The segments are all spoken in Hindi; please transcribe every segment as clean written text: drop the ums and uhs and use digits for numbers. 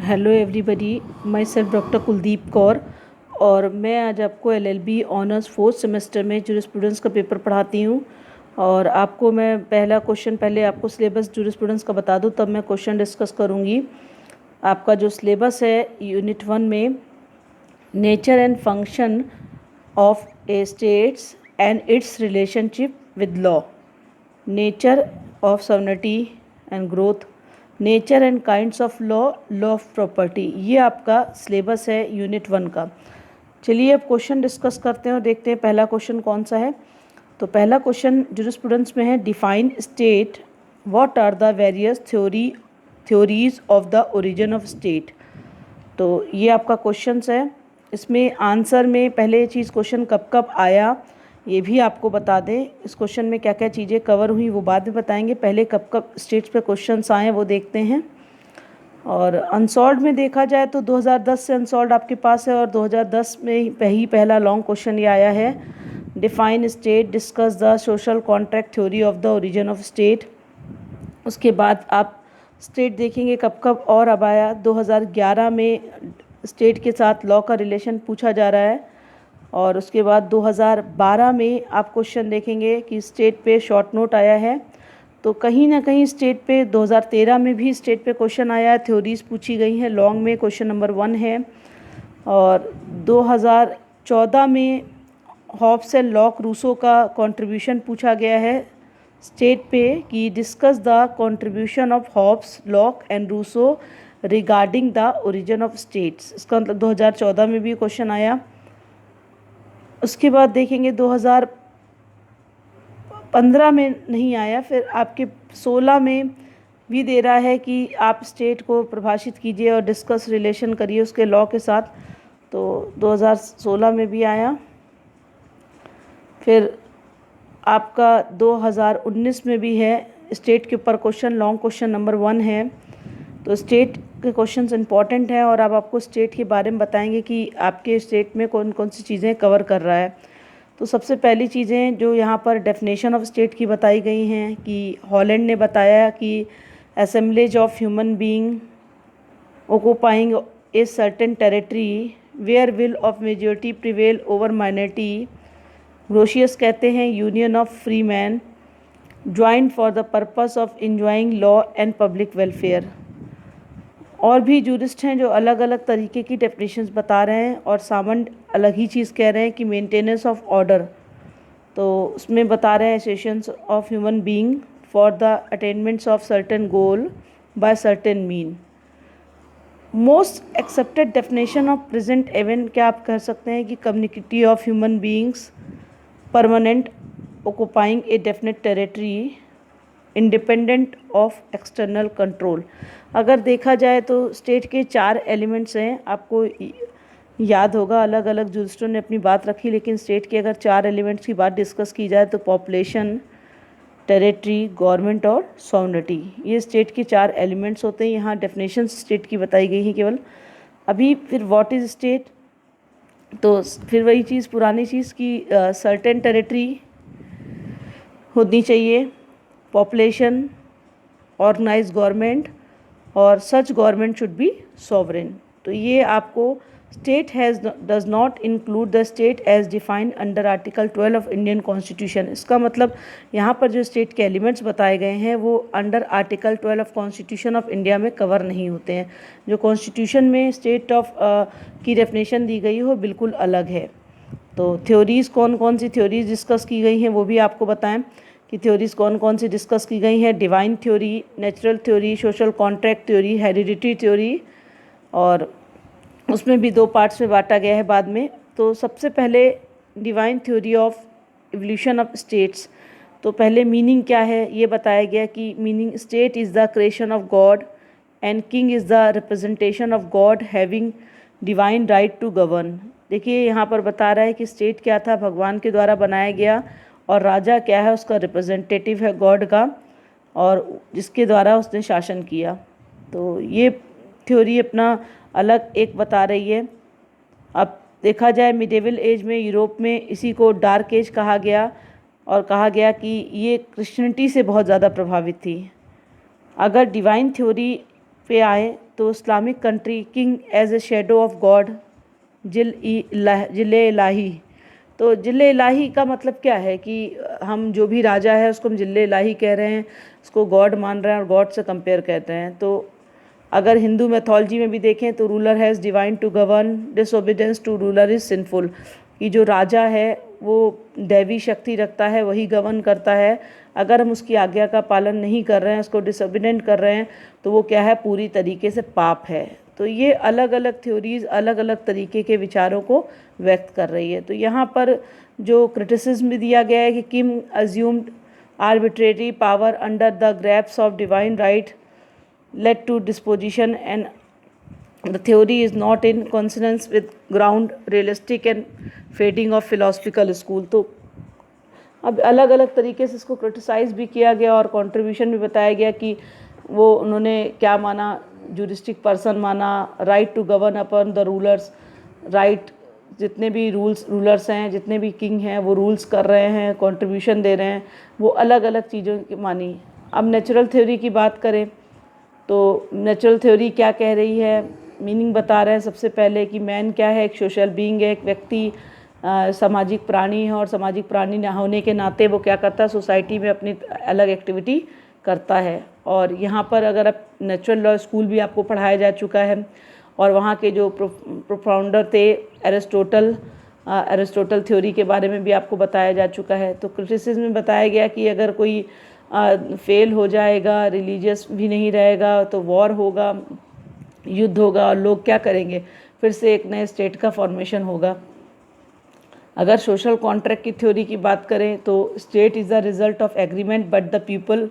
Hello everybody, my self doctor Kuldeep Kaur और मैं आज आपको एलएलबी ऑनर्स फोर्थ सेमेस्टर में जूरिस्प्रूडेंस का पेपर पढ़ाती हूँ। और आपको मैं पहला क्वेश्चन पहले आपको सिलेबस जूरिस्प्रूडेंस का बता दूँ, तब मैं क्वेश्चन डिस्कस करूँगी। आपका जो सिलेबस है यूनिट 1 में nature and function of A states and it's relationship with law, nature of sovereignty and growth, nature and kinds of law, law of property, ये आपका सिलेबस है यूनिट 1 का। चलिए अब क्वेश्चन डिस्कस करते हैं और देखते हैं पहला क्वेश्चन कौन सा है। तो पहला क्वेश्चन जूरिस्प्रूडेंस में है, define state, what are the various theories of the origin of state. तो ये आपका क्वेश्चन है। इसमें आंसर में पहले चीज़ क्वेश्चन कब कब आया ये भी आपको बता दें। इस क्वेश्चन में क्या क्या चीज़ें कवर हुई वो बाद में बताएंगे, पहले कब कब स्टेट्स पे क्वेश्चंस आए वो देखते हैं। और अनसॉल्व में देखा जाए तो 2010 से अनसॉल्व आपके पास है और 2010 में ही पहला लॉन्ग क्वेश्चन ये आया है, define state, discuss the social contract theory of the origin of state. उसके बाद आप स्टेट देखेंगे कब कब, और अब आया 2011 में स्टेट के साथ लॉ का रिलेशन पूछा जा रहा है। और उसके बाद 2012 में आप क्वेश्चन देखेंगे कि स्टेट पे शॉर्ट नोट आया है। तो कहीं ना कहीं स्टेट पे 2013 में भी स्टेट पे क्वेश्चन आया है, थ्योरीज पूछी गई हैं, लॉन्ग में क्वेश्चन नंबर 1 है। और 2014 में हॉब्स एंड लॉक रूसो का कंट्रीब्यूशन पूछा गया है स्टेट पे कि discuss the contribution of Hobbes, Locke and Rousseau regarding the origin of states. इसका मतलब 2014 में भी क्वेश्चन आया। उसके बाद देखेंगे 2015 में नहीं आया, फिर आपके 16 में भी दे रहा है कि आप स्टेट को परिभाषित कीजिए और डिस्कस रिलेशन करिए उसके लॉ के साथ, तो 2016 में भी आया। फिर आपका 2019 में भी है स्टेट के ऊपर क्वेश्चन, लॉन्ग क्वेश्चन नंबर 1 है। तो स्टेट के क्वेश्चंस इंपॉर्टेंट हैं और अब आपको स्टेट के बारे में बताएंगे कि आपके स्टेट में कौन कौन सी चीज़ें कवर कर रहा है। तो सबसे पहली चीज़ें जो यहाँ पर डेफिनेशन ऑफ स्टेट की बताई गई हैं कि हॉलैंड ने बताया कि assemblage of human being occupying a certain territory where will of majority prevail over minority. Grotius कहते हैं union of free man joint for the purpose of enjoying law and public welfare. और भी जूरिस्ट हैं जो अलग अलग तरीके की डेफिनेशंस बता रहे हैं और सामंड अलग ही चीज़ कह रहे हैं कि मेंटेनेंस ऑफ ऑर्डर। तो उसमें बता रहे हैं associations of human being for the attainments of certain goal by certain mean. Most accepted definition of present event क्या आप कह सकते हैं कि community of human beings permanent occupying a definite territory independent of external control. अगर देखा जाए तो स्टेट के 4 एलिमेंट्स हैं, आपको याद होगा अलग अलग जूरिस्टों ने अपनी बात रखी, लेकिन स्टेट के अगर 4 एलिमेंट्स की बात डिस्कस की जाए तो पॉपुलेशन, टेरिटरी, गवर्नमेंट और सॉवरेनिटी, ये स्टेट के 4 एलिमेंट्स होते हैं। यहाँ डेफिनेशन स्टेट की बताई गई हैं केवल। अभी फिर व्हाट इज़ स्टेट, तो फिर वही चीज़ पुरानी चीज़ की सर्टेन टेरिटरी होनी चाहिए, पॉपुलेशन, ऑर्गेनाइज्ड गवर्नमेंट और such government should be sovereign. तो ये आपको state has does not include the state as defined under article 12 of Indian constitution. इसका मतलब यहाँ पर जो स्टेट के एलिमेंट्स बताए गए हैं वो under article 12 of constitution of India में कवर नहीं होते हैं। जो कॉन्स्टिट्यूशन में स्टेट ऑफ की डेफिनेशन दी गई हो बिल्कुल अलग है। तो थ्योरीज़ कौन कौन सी थ्योरीज डिस्कस की गई हैं वो भी आपको बताएं कि थ्योरीज़ कौन कौन सी डिस्कस की गई हैं। Divine theory, natural theory, social contract theory, heredity theory, और उसमें भी 2 पार्ट्स में बांटा गया है बाद में। तो सबसे पहले divine theory of evolution of states. तो पहले मीनिंग क्या है ये बताया गया कि meaning, state is the creation of God and king is the representation of God having divine right to govern. देखिए यहाँ पर बता रहा है कि स्टेट क्या था, भगवान के द्वारा बनाया गया, और राजा क्या है, उसका रिप्रेजेंटेटिव है गॉड का, और जिसके द्वारा उसने शासन किया। तो ये थ्योरी अपना अलग एक बता रही है। अब देखा जाए मिडेवल एज में यूरोप में इसी को डार्क एज कहा गया और कहा गया कि ये क्रिश्चियनिटी से बहुत ज़्यादा प्रभावित थी। अगर डिवाइन थ्योरी पे आए तो Islamic country king as a shadow of God जिले इलाही। तो जिले इलाही का मतलब क्या है कि हम जो भी राजा है उसको हम जिले इलाही कह रहे हैं, उसको गॉड मान रहे हैं और गॉड से कंपेयर कहते हैं। तो अगर हिंदू मैथोलॉजी में भी देखें तो ruler has divine to govern, disobedience to ruler is sinful. कि जो राजा है वो दैवी शक्ति रखता है, वही गवर्न करता है। अगर हम उसकी आज्ञा का पालन नहीं कर रहे हैं, उसको डिसओबीडेंट कर रहे हैं, तो वो क्या है, पूरी तरीके से पाप है। तो ये अलग अलग थ्योरीज अलग अलग तरीके के विचारों को व्यक्त कर रही है। तो यहाँ पर जो क्रिटिसिज्म भी दिया गया है कि king assumed arbitrary power under the garbs of divine right led to disposition, and the theory is not in consonance with ground realistic and fading of philosophical school। तो अब अलग अलग तरीके से इसको क्रिटिसाइज़ भी किया गया और कंट्रीब्यूशन भी बताया गया कि वो उन्होंने क्या माना, जुरिस्टिक पर्सन माना, right to govern upon the rulers, right जितने भी रूलर्स हैं, जितने भी किंग हैं वो रूल्स कर रहे हैं, कंट्रीब्यूशन दे रहे हैं, वो अलग अलग चीज़ों की मानी। अब नेचुरल थ्योरी की बात करें तो नेचुरल थ्योरी क्या कह रही है, मीनिंग बता रहे हैं सबसे पहले कि मैन क्या है, एक सोशल बीइंग है, एक व्यक्ति सामाजिक प्राणी है, और सामाजिक प्राणी होने के नाते वो क्या करता है, सोसाइटी में अपनी अलग एक्टिविटी करता है। और यहाँ पर अगर आप नेचुरल लॉ स्कूल भी आपको पढ़ाया जा चुका है और वहाँ के जो प्रोफाउंडर थे एरिस्टोटल थ्योरी के बारे में भी आपको बताया जा चुका है। तो क्रिटिसिज्म में बताया गया कि अगर कोई फेल हो जाएगा, रिलीजियस भी नहीं रहेगा, तो वॉर होगा, युद्ध होगा, और लोग क्या करेंगे, फिर से एक नए स्टेट का फॉर्मेशन होगा। अगर सोशल कॉन्ट्रैक्ट की थ्योरी की बात करें तो state is the result of agreement but the people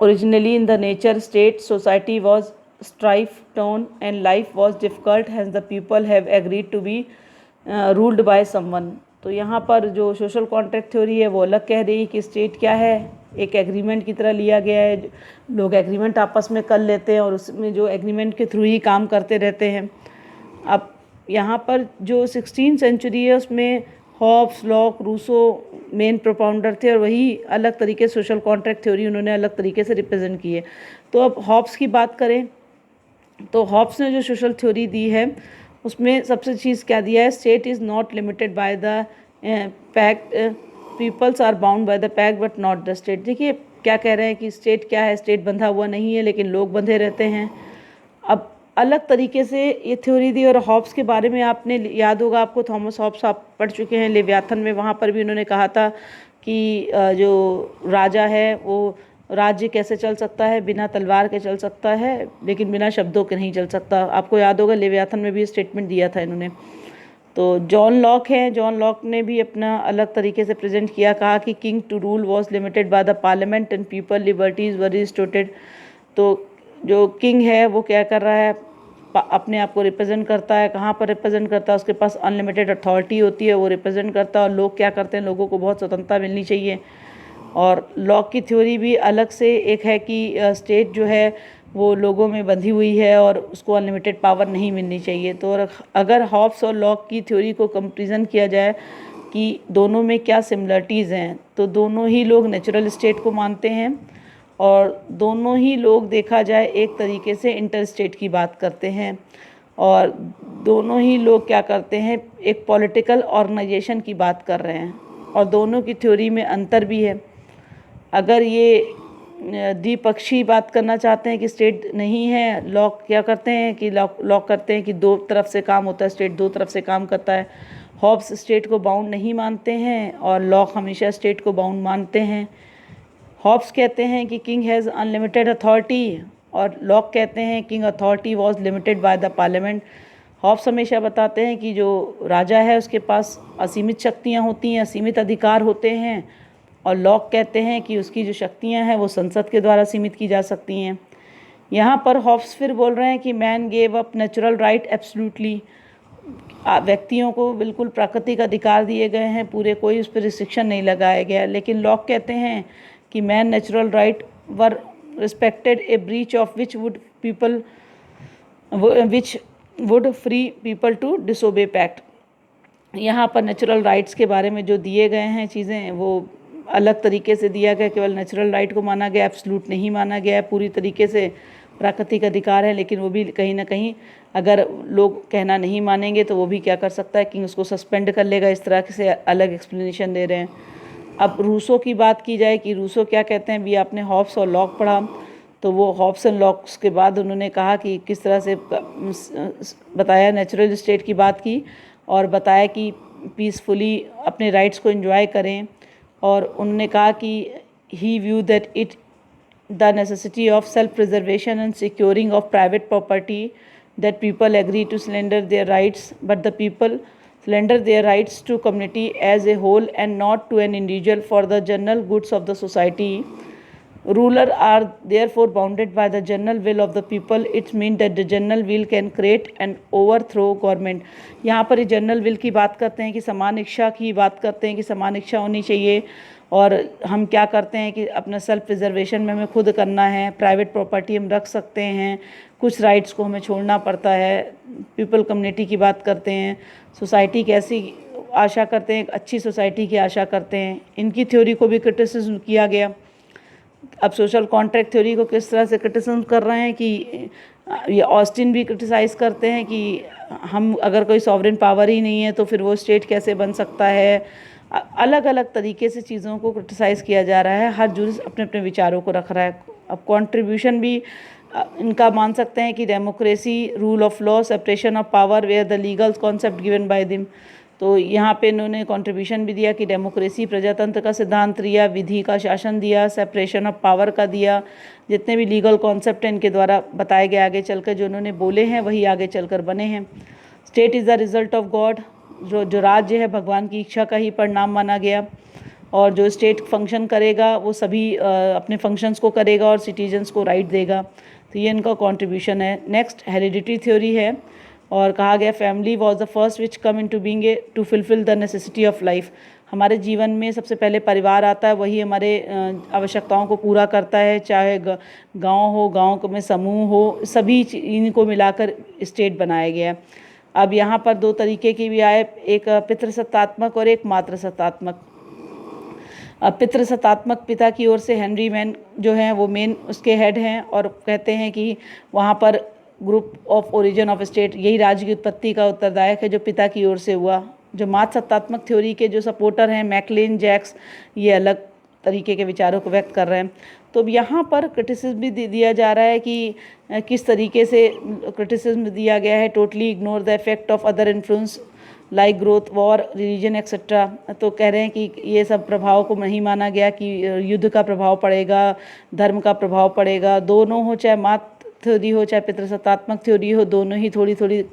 originally in the nature state society was strife torn and life was difficult hence the people have agreed to be ruled by someone। तो यहाँ पर जो सोशल कॉन्ट्रैक्ट थ्योरी है वो अलग कह रही है कि स्टेट क्या है, एक एग्रीमेंट की तरह लिया गया है, लोग एग्रीमेंट आपस में कर लेते हैं और उसमें जो एग्रीमेंट के थ्रू ही काम करते रहते हैं। अब यहाँ पर जो 16th सेंचुरी है उसमें Hobbes, Locke, Rousseau main propounder थे और वही अलग तरीके से सोशल कॉन्ट्रैक्ट थ्योरी उन्होंने अलग तरीके से रिप्रेजेंट की है। तो अब हॉब्स की बात करें तो हॉब्स ने जो सोशल थ्योरी दी है उसमें सबसे चीज़ क्या दिया है, state is not limited by the pact, peoples are bound by the pact but not the state. देखिए क्या कह रहे हैं कि स्टेट क्या है, स्टेट बंधा हुआ नहीं है लेकिन लोग बंधे रहते हैं। अब अलग तरीके से ये थ्योरी दी। और हॉब्स के बारे में आपने याद होगा, आपको थॉमस हॉब्स आप पढ़ चुके हैं लेवियाथन में, वहाँ पर भी उन्होंने कहा था कि जो राजा है वो राज्य कैसे चल सकता है, बिना तलवार के चल सकता है लेकिन बिना शब्दों के नहीं चल सकता। आपको याद होगा लेवियाथन में भी स्टेटमेंट दिया था इन्होंने। तो जॉन लॉक हैं, जॉन लॉक ने भी अपना अलग तरीके से प्रेजेंट किया, कहा कि king to rule was limited by the parliament and people liberties were restricted. तो जो किंग है वो क्या कर रहा है, अपने आप को रिप्रेजेंट करता है। कहाँ पर रिप्रेजेंट करता है, उसके पास अनलिमिटेड अथॉरिटी होती है, वो रिप्रेजेंट करता है। और लोग क्या करते हैं, लोगों को बहुत स्वतंत्रता मिलनी चाहिए। और लॉक की थ्योरी भी अलग से एक है कि स्टेट जो है वो लोगों में बंधी हुई है और उसको अनलिमिटेड पावर नहीं मिलनी चाहिए। तो अगर हॉब्स और लॉक की थ्योरी को कंपैरिजन किया जाए कि दोनों में क्या सिमिलरिटीज़ हैं, तो दोनों ही लोग नेचुरल स्टेट को मानते हैं और दोनों ही लोग देखा जाए एक तरीके से इंटर स्टेट की बात करते हैं। और दोनों ही लोग क्या करते हैं, एक पॉलिटिकल ऑर्गेनाइजेशन की बात कर रहे हैं। और दोनों की थ्योरी में अंतर भी है। अगर ये द्विपक्षीय बात करना चाहते हैं कि स्टेट नहीं है, लॉक क्या करते हैं कि लॉक करते हैं कि दो तरफ से काम होता है, स्टेट दो तरफ से काम करता है। हॉब्स स्टेट को बाउंड नहीं मानते हैं और लॉक हमेशा स्टेट को बाउंड मानते हैं। हॉब्स कहते हैं कि किंग हैज़ अनलिमिटेड अथॉरिटी और लॉक कहते हैं king authority was limited by the parliament. Hobbes हमेशा बताते हैं कि जो राजा है उसके पास असीमित शक्तियाँ होती हैं, असीमित अधिकार होते हैं। और लॉक कहते हैं कि उसकी जो शक्तियाँ हैं वो संसद के द्वारा सीमित की जा सकती हैं। यहाँ पर हॉब्स फिर बोल रहे हैं कि man gave up natural right absolutely, व्यक्तियों को बिल्कुल प्राकृतिक अधिकार दिए गए हैं पूरे, कोई उस पर रिस्ट्रिक्शन नहीं लगाया गया। लेकिन लॉक कहते हैं कि man natural right were respected a breach of which would free people to disobey pact. यहाँ पर नेचुरल राइट्स के बारे में जो दिए गए हैं चीज़ें वो अलग तरीके से दिया गया, केवल नेचुरल राइट को माना गया, एब्सोल्यूट नहीं माना गया है पूरी तरीके से। प्राकृतिक अधिकार है, लेकिन वो भी कहीं ना कहीं अगर लोग कहना नहीं मानेंगे तो वो भी क्या कर सकता है कि उसको सस्पेंड कर लेगा। इस तरह से अलग एक्सप्लेनेशन दे रहे हैं। अब रूसो की बात की जाए कि रूसो क्या कहते हैं, भी आपने हॉब्स और लॉक पढ़ा, तो वो हॉब्स एंड लॉक्स के बाद उन्होंने कहा कि किस तरह से बताया, नेचुरल स्टेट की बात की और बताया कि पीसफुली अपने राइट्स को एंजॉय करें। और उन्होंने कहा कि he view that it the necessity of self preservation and securing of private property that people agree to surrender their rights, but the people surrender their rights to community as a whole and not to an individual for the general goods of the society. Rulers are therefore bounded by the general will of the people. It means that the general will can create and overthrow government. यहाँ पर जनरल विल की बात करते हैं कि समान इच्छा की बात करते हैं कि समान इच्छा होनी चाहिए, और हम क्या करते हैं कि अपना सेल्फ प्रिजर्वेशन में हमें खुद करना है, प्राइवेट प्रॉपर्टी हम रख सकते हैं, कुछ राइट्स को हमें छोड़ना पड़ता है। पीपल कम्युनिटी की बात करते हैं, सोसाइटी कैसी आशा करते हैं, एक अच्छी सोसाइटी की आशा करते हैं। इनकी थ्योरी को भी क्रिटिसिज्म किया गया। अब सोशल कॉन्ट्रैक्ट थ्योरी को किस तरह से क्रिटिसिज्म कर रहे हैं कि ये ऑस्टिन भी क्रिटिसाइज़ करते हैं कि हम अगर कोई सॉवरेन पावर ही नहीं है तो फिर वो स्टेट कैसे बन सकता है। अलग अलग तरीके से चीज़ों को क्रिटिसाइज़ किया जा रहा है, हर जुरिस अपने अपने विचारों को रख रहा है। अब कंट्रीब्यूशन भी इनका मान सकते हैं कि democracy, rule of law, separation of power where the legal concept given by them. तो यहाँ पे इन्होंने कंट्रीब्यूशन भी दिया कि डेमोक्रेसी, प्रजातंत्र का सिद्धांत दिया, विधि का शासन दिया, सेपरेशन ऑफ पावर का दिया। जितने भी लीगल कॉन्सेप्ट हैं इनके द्वारा बताए गए, आगे चलकर जो उन्होंने बोले हैं वही आगे चलकर बने हैं। State is the result of God, जो राज्य है भगवान की इच्छा का ही परिणाम माना गया, और जो स्टेट फंक्शन करेगा वो सभी अपने फंक्शंस को करेगा और सिटीजन्स को राइट देगा। तो ये इनका कंट्रीब्यूशन है। नेक्स्ट हेरिडिटी थ्योरी है, और कहा गया family was the first which come into being a to fulfil the necessity of life. हमारे जीवन में सबसे पहले परिवार आता है, वही हमारे आवश्यकताओं को पूरा करता है, चाहे गांव हो, गांव में समूह हो, सभी इनको मिलाकर स्टेट बनाया गया। अब यहाँ पर दो तरीके की भी आए, एक पितृसत्तात्मक और एक मातृसत्तात्मक। पितृसत्तात्मक पिता की ओर से हेनरी मैन जो हैं वो मेन उसके हेड हैं, और कहते हैं कि वहाँ पर group of origin of state, यही राज्य की उत्पत्ति का उत्तरदायक है जो पिता की ओर से हुआ। जो मातृसत्तात्मक थ्योरी के जो सपोर्टर हैं मैकलेन, जैक्स, ये अलग तरीके के विचारों को व्यक्त कर रहे हैं। तो अब यहाँ पर क्रिटिसिज्म भी दिया जा रहा है कि किस तरीके से क्रिटिसिज्म दिया गया है, totally ignore the effect of other influence like growth, war, religion etcetera. तो कह रहे हैं कि ये सब प्रभाव को नहीं माना गया कि युद्ध का प्रभाव पड़ेगा, धर्म का प्रभाव पड़ेगा। दोनों हो, चाहे मातृ थ्योरी हो चाहे पितृसत्तात्मक थ्योरी हो, दोनों ही थोड़ी थोड़ी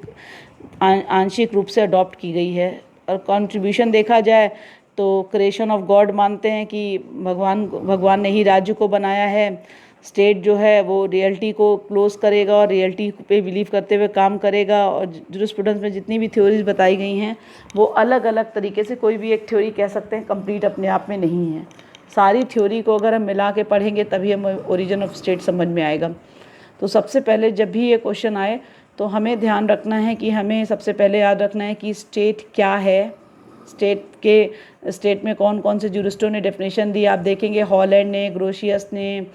आंशिक रूप से अडॉप्ट की गई है। और कंट्रीब्यूशन देखा जाए तो क्रिएशन ऑफ गॉड मानते हैं कि भगवान ने ही राज्य को बनाया है। स्टेट जो है वो रियलिटी को क्लोज करेगा और रियलिटी पे बिलीव करते हुए काम करेगा। और जूरिस्प्रूडेंस में जितनी भी थ्योरीज बताई गई हैं वो अलग अलग तरीके से, कोई भी एक थ्योरी कह सकते हैं कंप्लीट अपने आप में नहीं है। सारी थ्योरी को अगर हम मिला के पढ़ेंगे तभी हमें ओरिजिन ऑफ स्टेट समझ में आएगा। तो सबसे पहले जब भी ये क्वेश्चन आए तो हमें ध्यान रखना है कि हमें सबसे पहले याद रखना है कि स्टेट क्या है, स्टेट में कौन कौन से जूरिस्टों ने डेफिनेशन दी। आप देखेंगे हॉलैंड ने, ग्रोशियस ने,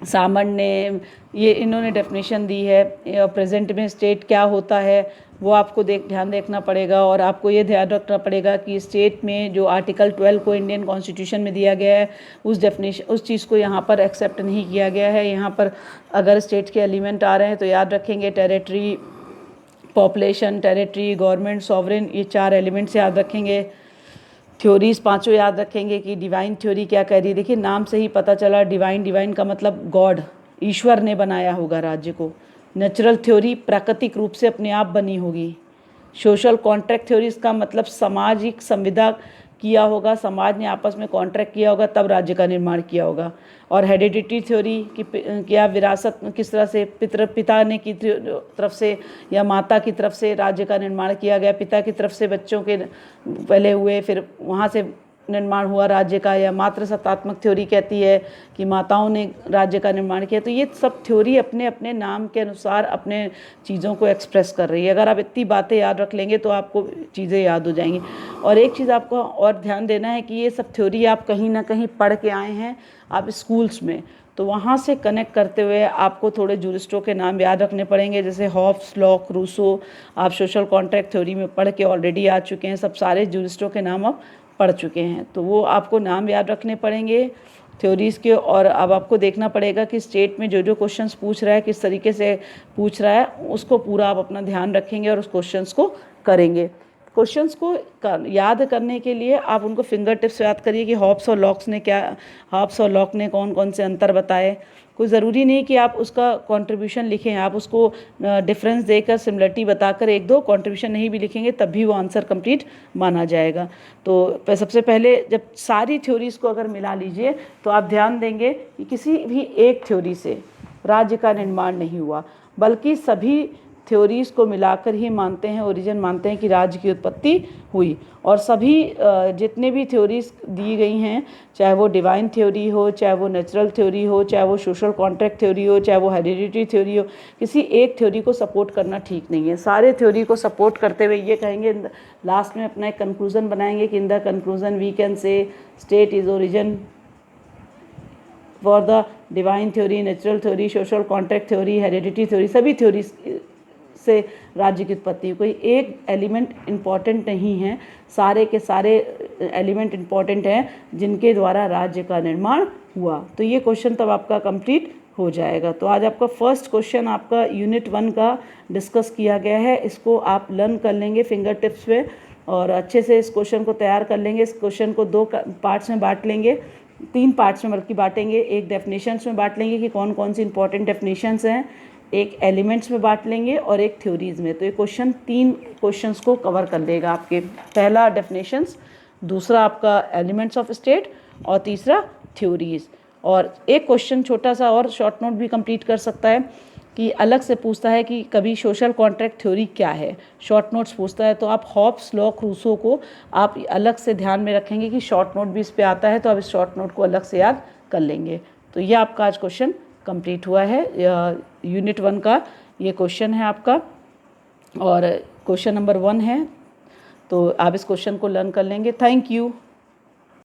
सामन ने, ये इन्होंने डेफिनेशन दी है। प्रेजेंट में स्टेट क्या होता है वो आपको ध्यान देखना पड़ेगा। और आपको ये ध्यान रखना पड़ेगा कि स्टेट में जो आर्टिकल 12 को इंडियन कॉन्स्टिट्यूशन में दिया गया है उस चीज़ को यहाँ पर एक्सेप्ट नहीं किया गया है। यहाँ पर अगर स्टेट के एलिमेंट आ रहे हैं तो याद रखेंगे territory, population, territory, government, sovereign, ये 4 एलिमेंट्स याद रखेंगे। थ्योरीज 5 याद रखेंगे कि डिवाइन थ्योरी क्या कह रही है। देखिए नाम से ही पता चला, डिवाइन का मतलब गॉड, ईश्वर ने बनाया होगा राज्य को। नेचुरल थ्योरी प्राकृतिक रूप से अपने आप बनी होगी। सोशल कॉन्ट्रैक्ट थ्योरी इसका मतलब सामाजिक संविदा किया होगा, समाज ने आपस में कॉन्ट्रैक्ट किया होगा तब राज्य का निर्माण किया होगा। और हेरिडिटी थ्योरी की क्या विरासत किस तरह से पिता ने की तरफ से या माता की तरफ से राज्य का निर्माण किया गया, पिता की तरफ से बच्चों के पहले हुए, फिर वहाँ से निर्माण हुआ राज्य का। या मातृसत्तात्मक थ्योरी कहती है कि माताओं ने राज्य का निर्माण किया। तो ये सब थ्योरी अपने अपने नाम के अनुसार अपने चीज़ों को एक्सप्रेस कर रही है। अगर आप इतनी बातें याद रख लेंगे तो आपको चीज़ें याद हो जाएंगी। और एक चीज़ आपको और ध्यान देना है कि ये सब थ्योरी आप कहीं ना कहीं पढ़ के आए हैं आप स्कूल्स में, तो वहाँ से कनेक्ट करते हुए आपको थोड़े जूरिस्टों के नाम याद रखने पड़ेंगे, जैसे हॉब्स, लॉक, रूसो। आप सोशल कॉन्ट्रैक्ट थ्योरी में पढ़ के ऑलरेडी आ चुके हैं, सब सारे जूरिस्टों के नाम आप पढ़ चुके हैं, तो वो आपको नाम याद रखने पड़ेंगे थ्योरीज़ के। और अब आपको देखना पड़ेगा कि स्टेट में जो जो क्वेश्चंस पूछ रहा है किस तरीके से पूछ रहा है, उसको पूरा आप अपना ध्यान रखेंगे और उस क्वेश्चंस को करेंगे। क्वेश्चंस को याद करने के लिए आप उनको फिंगर टिप्स याद करिए कि हॉब्स और लॉक ने कौन कौन से अंतर बताए। कोई ज़रूरी नहीं कि आप उसका कंट्रीब्यूशन लिखें, आप उसको डिफरेंस देकर सिमिलरिटी बताकर एक दो कंट्रीब्यूशन नहीं भी लिखेंगे तब भी वो आंसर कंप्लीट माना जाएगा। तो सबसे पहले जब सारी थ्योरीज़ को अगर मिला लीजिए तो आप ध्यान देंगे कि किसी भी एक थ्योरी से राज्य का निर्माण नहीं हुआ, बल्कि सभी थ्योरीज़ को मिलाकर ही मानते हैं, ओरिजिन मानते हैं कि राज्य की उत्पत्ति हुई। और सभी जितने भी थ्योरीज़ दी गई हैं, चाहे वो डिवाइन थ्योरी हो, चाहे वो नेचुरल थ्योरी हो, चाहे वो सोशल कॉन्ट्रैक्ट थ्योरी हो, चाहे वो हेरिडिटी थ्योरी हो, किसी एक थ्योरी को सपोर्ट करना ठीक नहीं है। सारे थ्योरी को सपोर्ट करते हुए ये कहेंगे, लास्ट में अपना एक कंक्लूजन बनाएंगे कि in the conclusion we can say state is origin for the divine theory, natural theory, social contract theory, heredity theory, सभी थ्योरी से राज्य की उत्पत्ति। कोई एक एलिमेंट इम्पॉर्टेंट नहीं है, सारे के सारे एलिमेंट इम्पॉर्टेंट हैं जिनके द्वारा राज्य का निर्माण हुआ। तो ये क्वेश्चन तब आपका कंप्लीट हो जाएगा। तो आज आपका फर्स्ट क्वेश्चन आपका यूनिट 1 का डिस्कस किया गया है, इसको आप लर्न कर लेंगे फिंगर टिप्स पे और अच्छे से इस क्वेश्चन को तैयार कर लेंगे। इस क्वेश्चन को 2 पार्ट्स में बांट लेंगे, 3 पार्ट्स में बल्कि बांटेंगे। एक डेफिनेशंस में बांट लेंगे कि कौन कौन सी इंपॉर्टेंट डेफिनेशंस हैं, एक एलिमेंट्स में बांट लेंगे और एक थ्योरीज़ में। तो ये क्वेश्चन 3 क्वेश्चंस को कवर कर लेगा आपके। पहला डेफिनेशंस, दूसरा आपका एलिमेंट्स ऑफ स्टेट और तीसरा थ्योरीज़। और एक क्वेश्चन छोटा सा और शॉर्ट नोट भी कंप्लीट कर सकता है कि अलग से पूछता है कि कभी सोशल कॉन्ट्रैक्ट थ्योरी क्या है, शॉर्ट नोट्स पूछता है। तो आप हॉब्स, लॉक, रूसो को आप अलग से ध्यान में रखेंगे कि शॉर्ट नोट भी इस पर आता है, तो आप इस शॉर्ट नोट को अलग से याद कर लेंगे। तो ये आपका आज क्वेश्चन कंप्लीट हुआ है। यूनिट 1 का ये क्वेश्चन है आपका और क्वेश्चन नंबर 1 है, तो आप इस क्वेश्चन को लर्न कर लेंगे। Thank you.